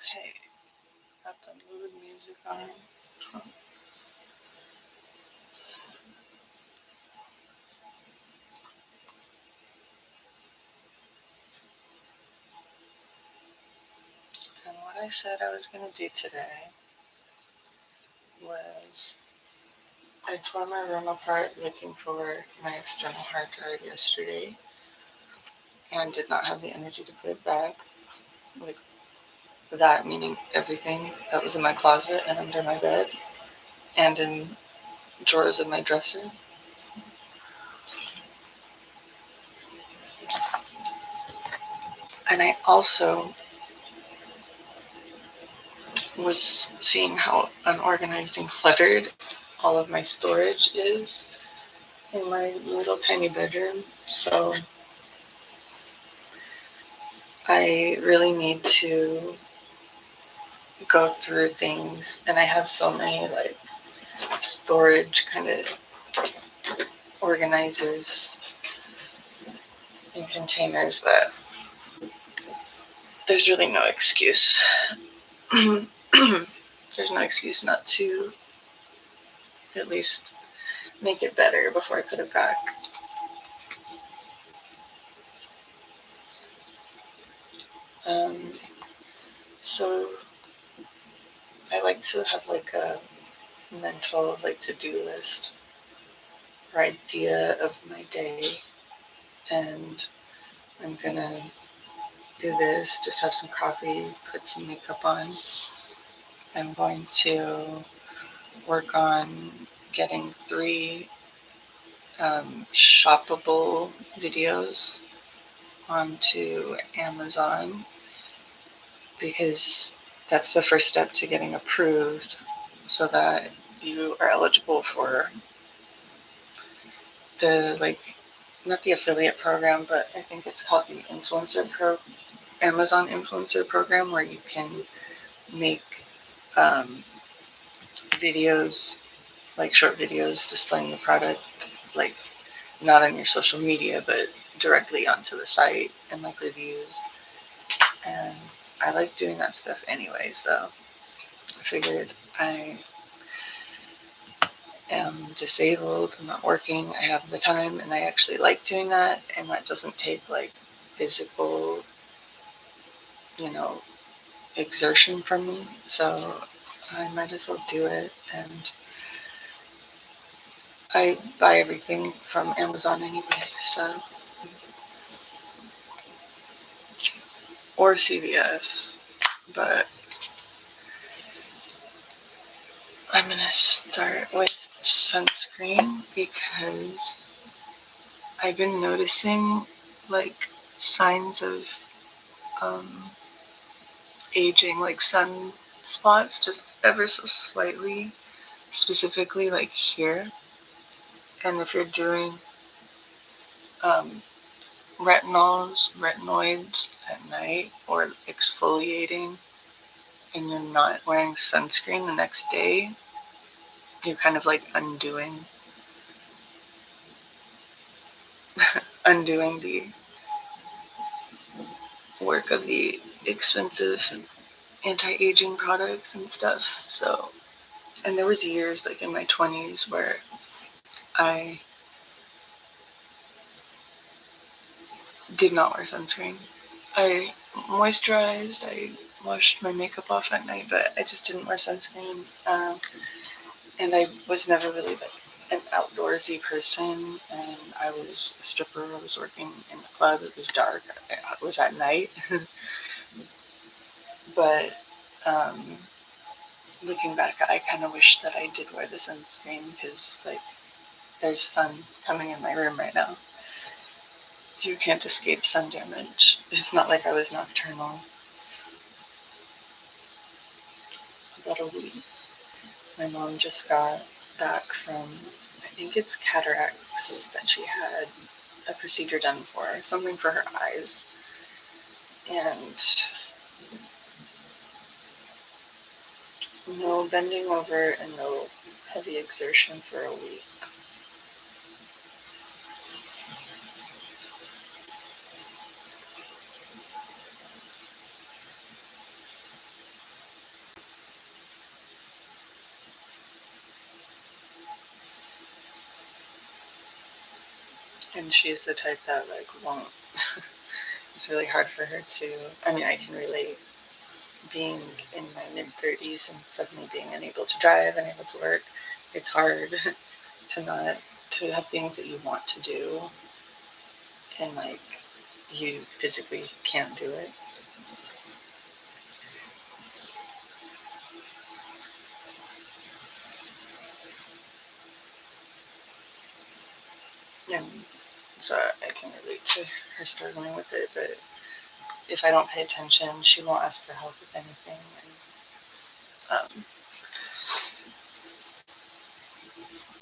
Okay, got the mood music on. And what I said I was going to do today was I tore my room apart looking for my external hard drive yesterday and did not have the energy to put it back. Like, that meaning everything that was in my closet and under my bed and in drawers in my dresser. And I also was seeing how unorganized and cluttered all of my storage is in my little tiny bedroom. So I really need to go through things, and I have so many like storage kind of organizers and containers that there's really no excuse. There's no excuse not to at least make it better before I put it back. Um, so I like to have like a mental like to-do list or idea of my day, and I'm gonna do this, just have some coffee, put some makeup on. I'm going to work on getting 3 shoppable videos onto Amazon because that's the first step to getting approved so that you are eligible for the like not the affiliate program, but I think it's called the Amazon influencer program, where you can make um, videos, like short videos displaying the product, like not on your social media, but directly onto the site and like reviews. And I like doing that stuff anyway, so I figured I am disabled, I'm not working, I have the time, and I actually like doing that, and that doesn't take like physical, you know, exertion from me. So I might as well do it. And I buy everything from Amazon anyway, so or CVS. But I'm gonna start with sunscreen because I've been noticing like signs of um, aging, like sun spots, just ever so slightly, specifically like here. And if you're doing um, retinoids at night or exfoliating and you're not wearing sunscreen the next day, you're kind of like undoing the work of the expensive anti-aging products and stuff. So, and there was years like in my 20s where I did not wear sunscreen. I moisturized, I washed my makeup off at night, but I just didn't wear sunscreen. And I was never really like an outdoorsy person, and I was a stripper. I was working in the club. It was dark. It was at night. But um, looking back, I kind of wish that I did wear the sunscreen because like there's sun coming in my room right now. You can't escape sun damage. It's not like I was nocturnal. About a week. My mom just got back from, I think it's cataracts that she had a procedure done for, something for her eyes. And no bending over and no heavy exertion for a week. And she's the type that like won't. It's really hard for her to. I mean, I can relate being in my mid-30s and suddenly being unable to drive, unable to work. It's hard to not to have things that you want to do and like you physically can't do it. And so I can relate to her struggling with it, but if I don't pay attention, she won't ask for help with anything.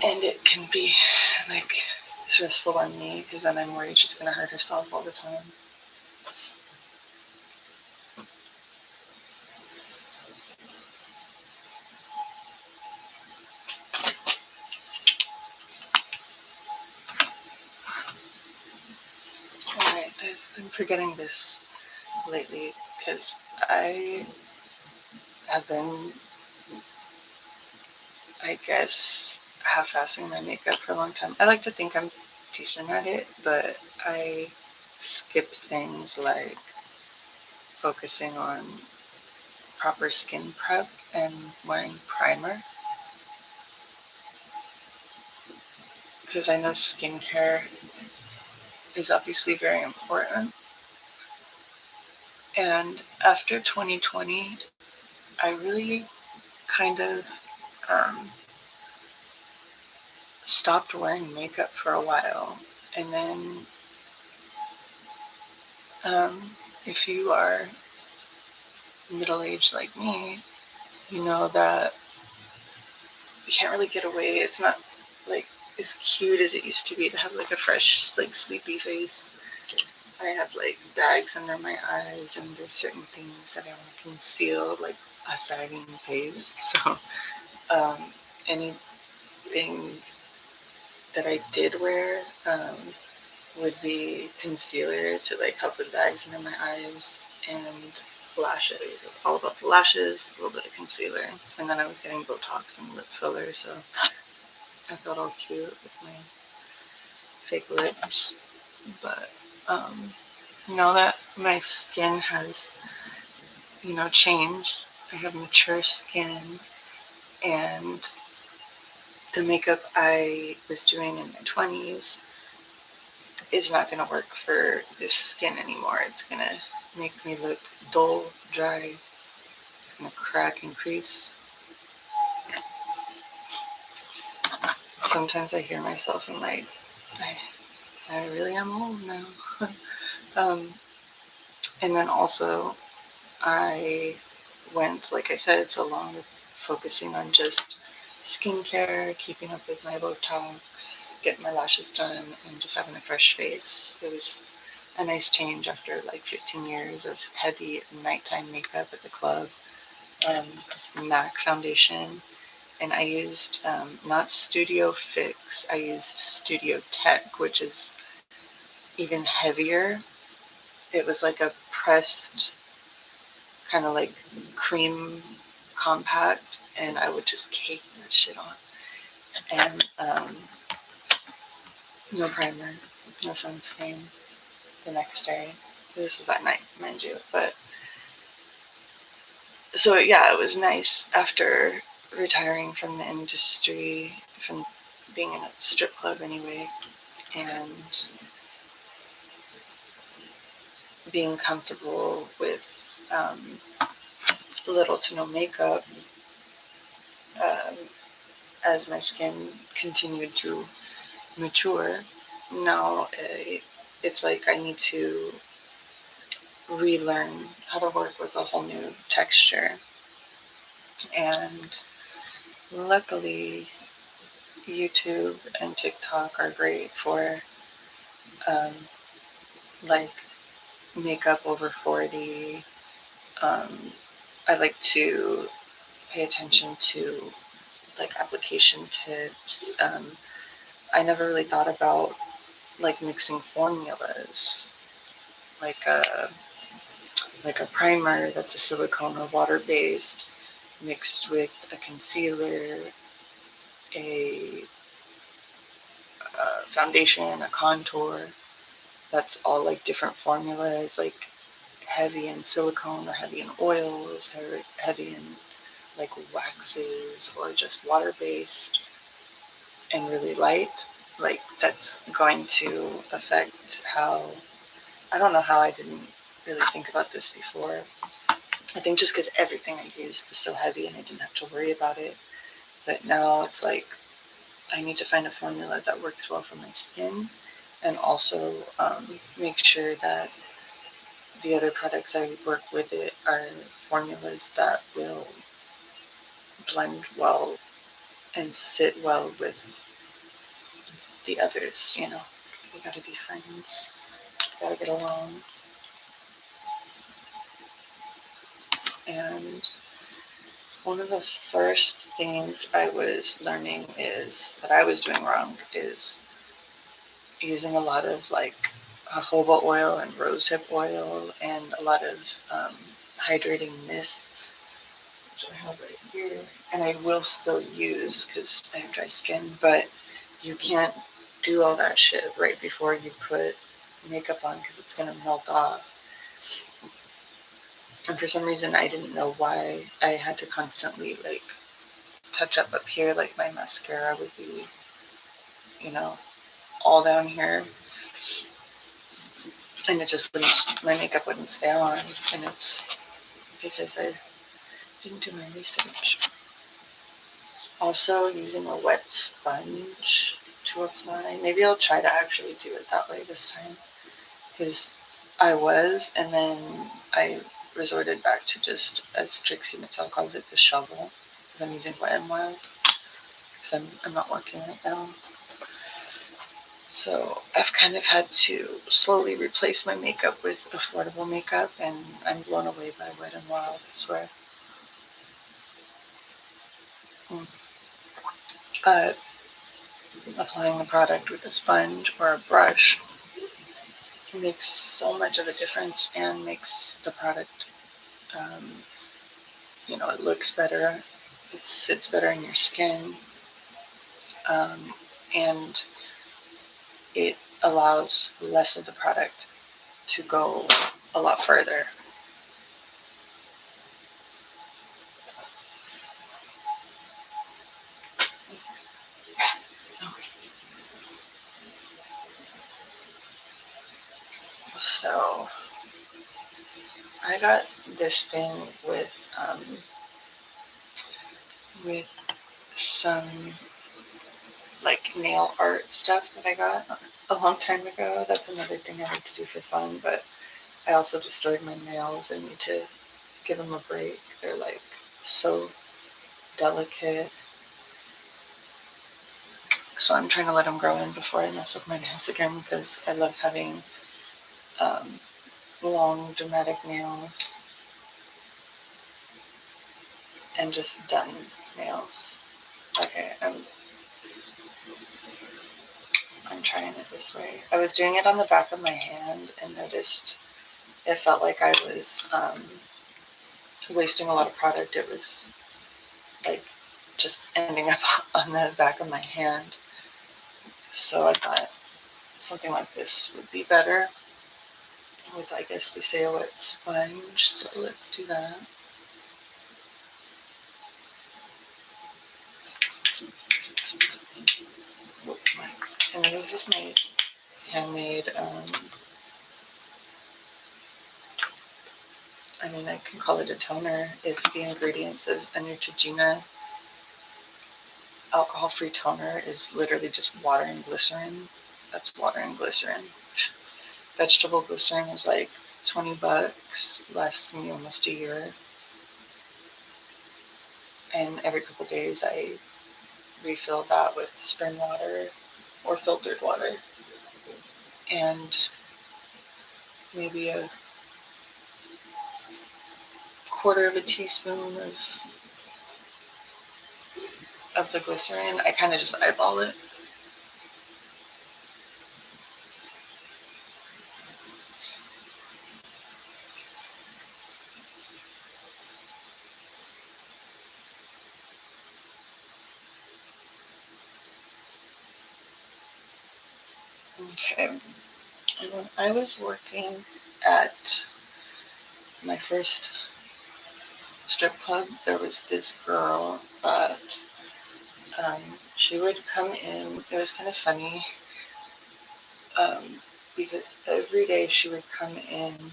And it can be like stressful on me because then I'm worried she's going to hurt herself all the time. Alright, I've been forgetting this lately because I have been, I guess, half-assing my makeup for a long time. I like to think I'm decent at it, but I skip things like focusing on proper skin prep and wearing primer because I know skincare is obviously very important. And after 2020, I really kind of um, stopped wearing makeup for a while. And then, if you are middle aged like me, you know that you can't really get away. It's not like as cute as it used to be to have like a fresh, like sleepy face. I have like bags under my eyes, and there's certain things that I want to conceal, like a sagging face. So, um, anything that I did wear would be concealer to like help with bags under my eyes and lashes. It's all about the lashes, a little bit of concealer, and then I was getting Botox and lip filler, so I felt all cute with my fake lips. But now that my skin has, changed, I have mature skin, and the makeup I was doing in my 20s is not going to work for this skin anymore. It's going to make me look dull, dry. It's going to crack and crease. Sometimes I hear myself and like, I really am old now. um, and then also, I went, like I said, so long with focusing on just skincare, keeping up with my Botox, getting my lashes done, and just having a fresh face. It was a nice change after like 15 years of heavy nighttime makeup at the club. MAC foundation, and I used not Studio Fix, I used Studio Tech, which is even heavier. It was like a pressed kind of like cream compact, and I would just cake that shit on. And no primer, no sunscreen the next day. This was at night, mind you. But so yeah, it was nice after retiring from the industry, from being in a strip club anyway, and being comfortable with little to no makeup um, as my skin continued to mature. Now it's like I need to relearn how to work with a whole new texture. And luckily, YouTube and TikTok are great for um, like makeup over 40. I like to pay attention to like application tips. I never really thought about like mixing formulas, like a primer that's a silicone or water based, mixed with a concealer, a a foundation, a contour. That's all like different formulas, like heavy in silicone or heavy in oils, or heavy in like waxes, or just water based and really light. Like that's going to affect how, I don't know how I didn't really think about this before. I think just because everything I used was so heavy and I didn't have to worry about it. But now it's like I need to find a formula that works well for my skin, and also make sure that the other products I work with it are formulas that will blend well and sit well with the others. We gotta be friends, gotta get along. And one of the first things I was learning is that I was doing wrong is using a lot of like jojoba oil and rosehip oil and a lot of hydrating mists, which I have right here. And I will still use because I have dry skin, but you can't do all that shit right before you put makeup on because it's gonna melt off. And for some reason, I didn't know why I had to constantly like touch up here, like my mascara would be, you know, all down here, and it just wouldn't, my makeup wouldn't stay on, and it's because I didn't do my research. Also, using a wet sponge to apply. Maybe I'll try to actually do it that way this time, because and then I resorted back to just, as Trixie Mattel calls it, the shovel, because I'm using Wet n Wild, because I'm not working right now. So I've kind of had to slowly replace my makeup with affordable makeup, and I'm blown away by Wet n Wild, I swear. But applying the product with a sponge or a brush makes so much of a difference and makes the product, it looks better, it sits better in your skin, and it allows less of the product to go a lot further. So I got this thing with some like nail art stuff that I got a long time ago. That's another thing I like to do for fun, but I also destroyed my nails and need to give them a break. They're like so delicate. So I'm trying to let them grow in before I mess with my nails again, because I love having long dramatic nails and just done nails. Okay, I'm trying it this way. I was doing it on the back of my hand and noticed it felt like I was wasting a lot of product. It was like just ending up on the back of my hand. So I thought something like this would be better with, I guess they say, a wet sponge. So let's do that. And this is just my handmade, I can call it a toner if the ingredients of a Neutrogena alcohol-free toner is literally just water and glycerin. That's water and glycerin. Vegetable glycerin is like $20, lasts me almost a year. And every couple days I refill that with spring water or filtered water. And maybe a quarter of a teaspoon of the glycerin. I kind of just eyeball it. Okay. And when I was working at my first strip club, there was this girl that she would come in. It was kind of funny because every day she would come in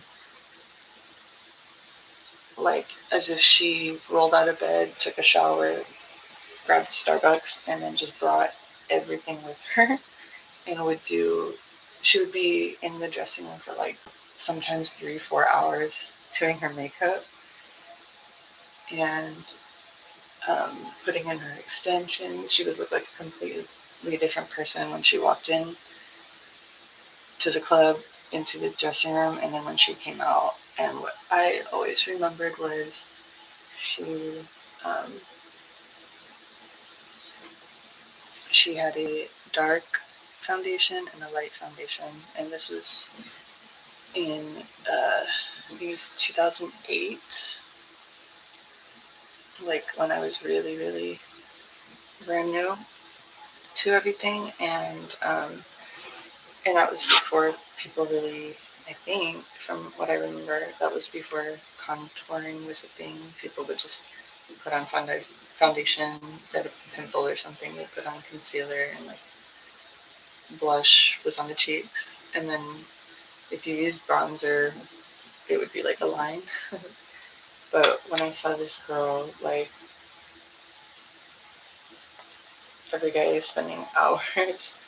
like as if she rolled out of bed, took a shower, grabbed Starbucks, and then just brought everything with her and would do. She would be in the dressing room for like sometimes 3, 4 hours doing her makeup and putting in her extensions. She would look like a completely different person when she walked in to the club, into the dressing room, and then when she came out. And what I always remembered was she um, she had a dark foundation and a light foundation, and this was in I think it was 2008, like when I was really really brand new to everything, and that was before people really. I think, from what I remember, that was before contouring was a thing. People would just put on foundation, that a pimple or something, they put on concealer and like blush was on the cheeks, and then if you used bronzer, it would be like a line. But when I saw this girl, like every day spending hours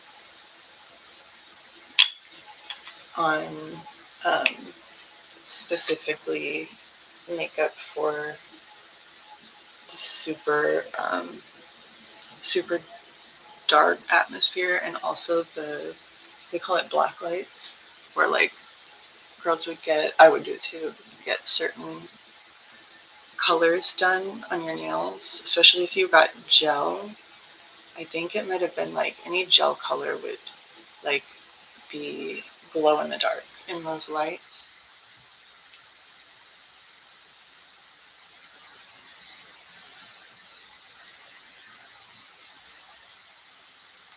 on um, specifically makeup for the super dark atmosphere, and also they call it black lights, where like girls would get, I would do it too, get certain colors done on your nails, especially if you got gel. I think it might have been like any gel color would like be glow in the dark in those lights.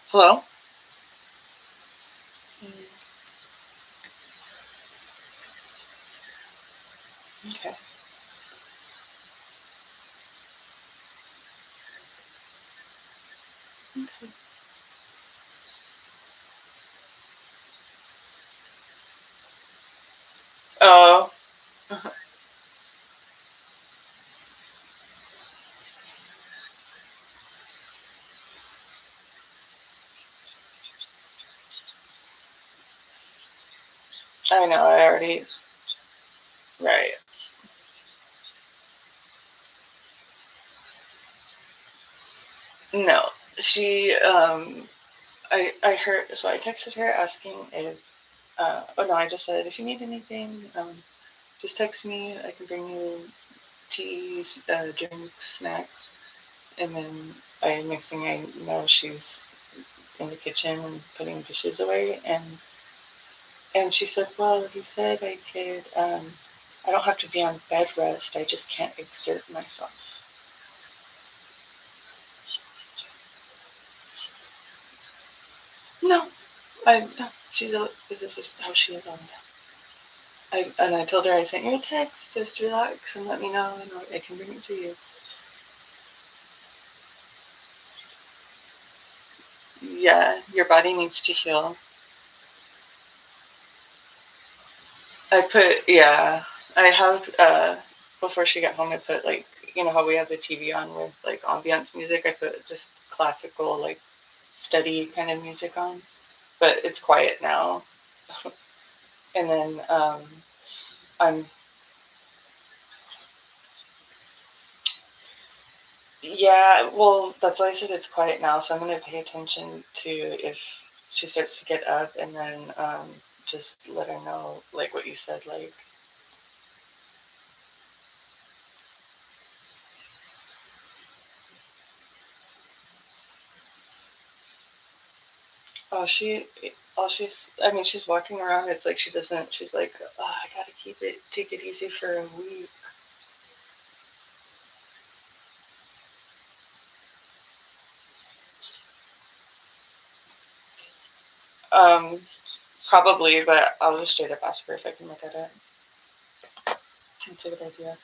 Hello? Okay. Okay. Oh, I know. I already. Right. No. She. I heard. So I texted her asking if. Oh no! I just said if you need anything, just text me. I can bring you tea, drinks, snacks. And then next thing I know, she's in the kitchen and putting dishes away. And she said, "Well, he said I could. I don't have to be on bed rest. I just can't exert myself." No, no. This is just how she is all the time. And I told her I sent you a text. Just relax and let me know, and I can bring it to you. Yeah, your body needs to heal. I put, yeah, I have, before she got home, I put like, how we have the TV on with like ambiance music. I put just classical, like steady kind of music on, but it's quiet now. And then I'm, yeah, well, that's why I said it's quiet now. So I'm going to pay attention to if she starts to get up, and then just let her know, like what you said, like, oh, I mean, she's walking around. It's like she doesn't, she's like, oh, I gotta take it easy for a week. Um, Probably, but I'll just straight up ask her if I can look at it. That's a good idea.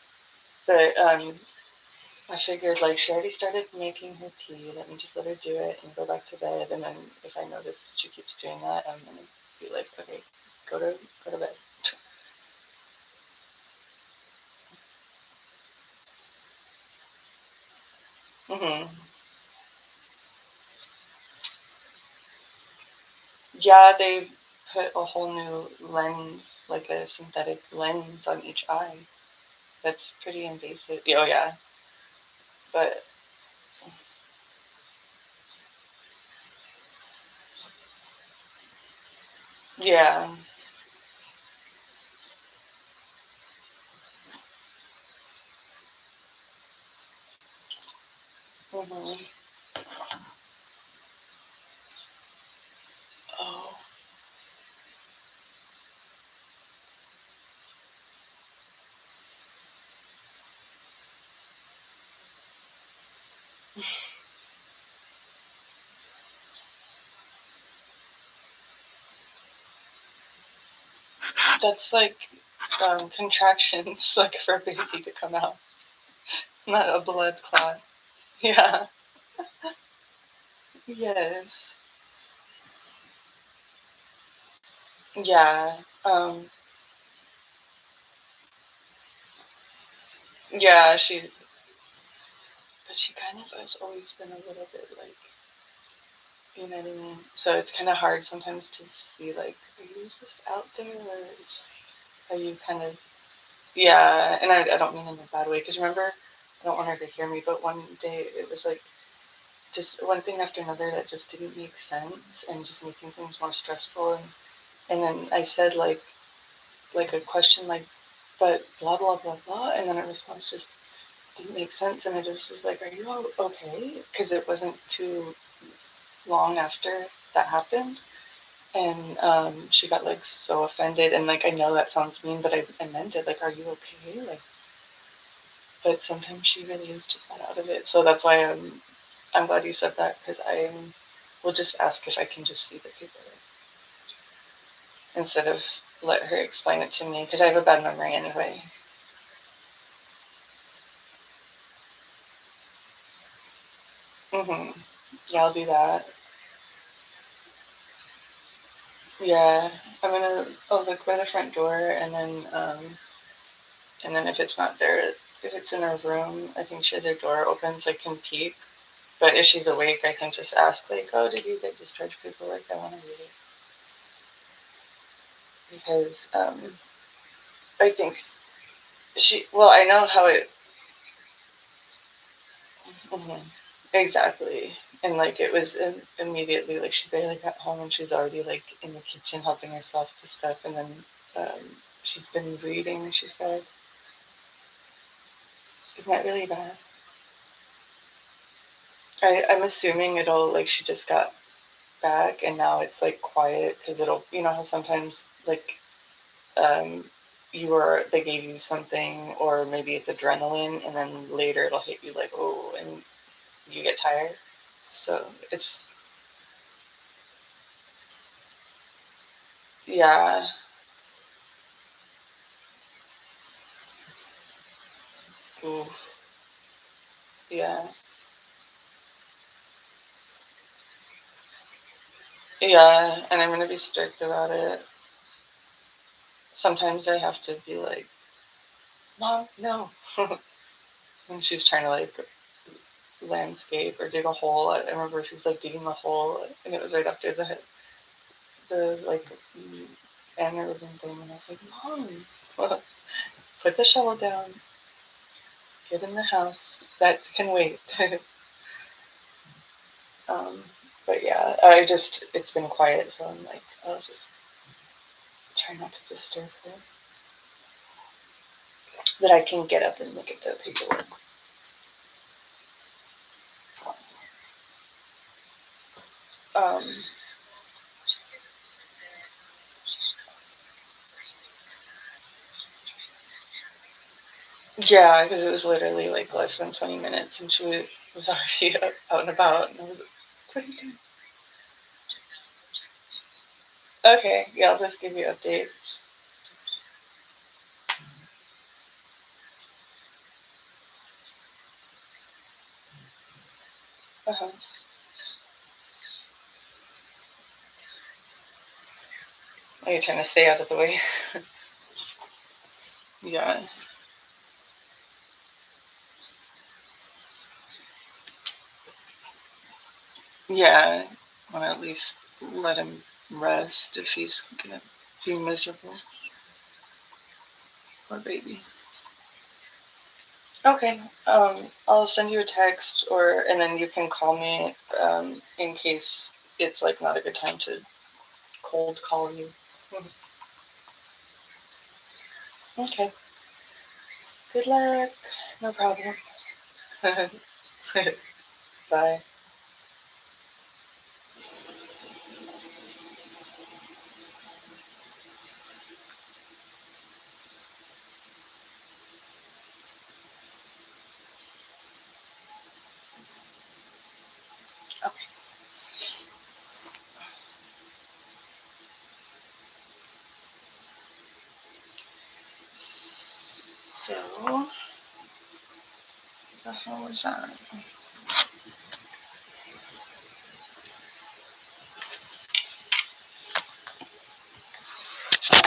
But I figured like she already started making her tea. Let me just let her do it and go back to bed. And then if I notice she keeps doing that, I'm gonna be like, okay, go to bed. hmm Yeah, they put a whole new lens, like a synthetic lens on each eye. That's pretty invasive. Oh yeah, but yeah. hmm Oh, that's like contractions, like for a baby to come out, not a blood clot. Yeah. Yes. Yeah. Yeah. But she kind of has always been a little bit like, you know what I mean. So it's kind of hard sometimes to see like, are you just out there, or are you kind of, yeah. And I don't mean in a bad way, because remember, I don't want her to hear me, but one day it was like just one thing after another that just didn't make sense and just making things more stressful. And then I said like a question like, but blah blah blah blah, and then a response just didn't make sense, and I just was like, "Are you all okay?" Because it wasn't too long after that happened, and she got like so offended, and like I know that sounds mean, but I meant it. Like, "Are you okay?" Like, but sometimes she really is just not out of it. So that's why I'm glad you said that, because I will just ask if I can just see the paper instead of let her explain it to me, because I have a bad memory anyway. hmm Yeah, I'll do that. Yeah, I'll look by the front door, and then if it's not there, if it's in her room, I think she has her door open so I can peek. But if she's awake, I can just ask like, "Oh, did you get discharge paperwork? I want to read it." Because I think well, I know how it. Mhm, exactly. And like it was immediately like she barely got home and she's already like in the kitchen helping herself to stuff, and then she's been reading. She said, "Isn't that really bad?" I'm assuming it'll like she just got back and now it's like quiet, because it'll, you know how sometimes like um they gave you something, or maybe it's adrenaline, and then later it'll hit you like, oh, and you get tired. So it's, yeah. Oof. Yeah. Yeah, and I'm gonna be strict about it. Sometimes I have to be like, Mom, no. When she's trying to like landscape or dig a hole. I remember she was like digging the hole, and it was right after the like aneurysm thing, and I was like, Mom, put the shovel down, get in the house. That can wait. um, but yeah, it's been quiet, so I'm like, I'll just try not to disturb her. That I can get up and look at the paperwork. Um, yeah, because it was literally like less than 20 minutes, and she was already out and about, and I was like, what are you doing? Okay, yeah, I'll just give you updates. Uh-huh. Are you trying to stay out of the way? Yeah. Yeah. I want to at least let him rest if he's gonna be miserable. Poor baby. Okay. I'll send you a text and then you can call me in case it's like not a good time to cold call you. Okay. Good luck. No problem. Bye. Okay. So, the hell was that?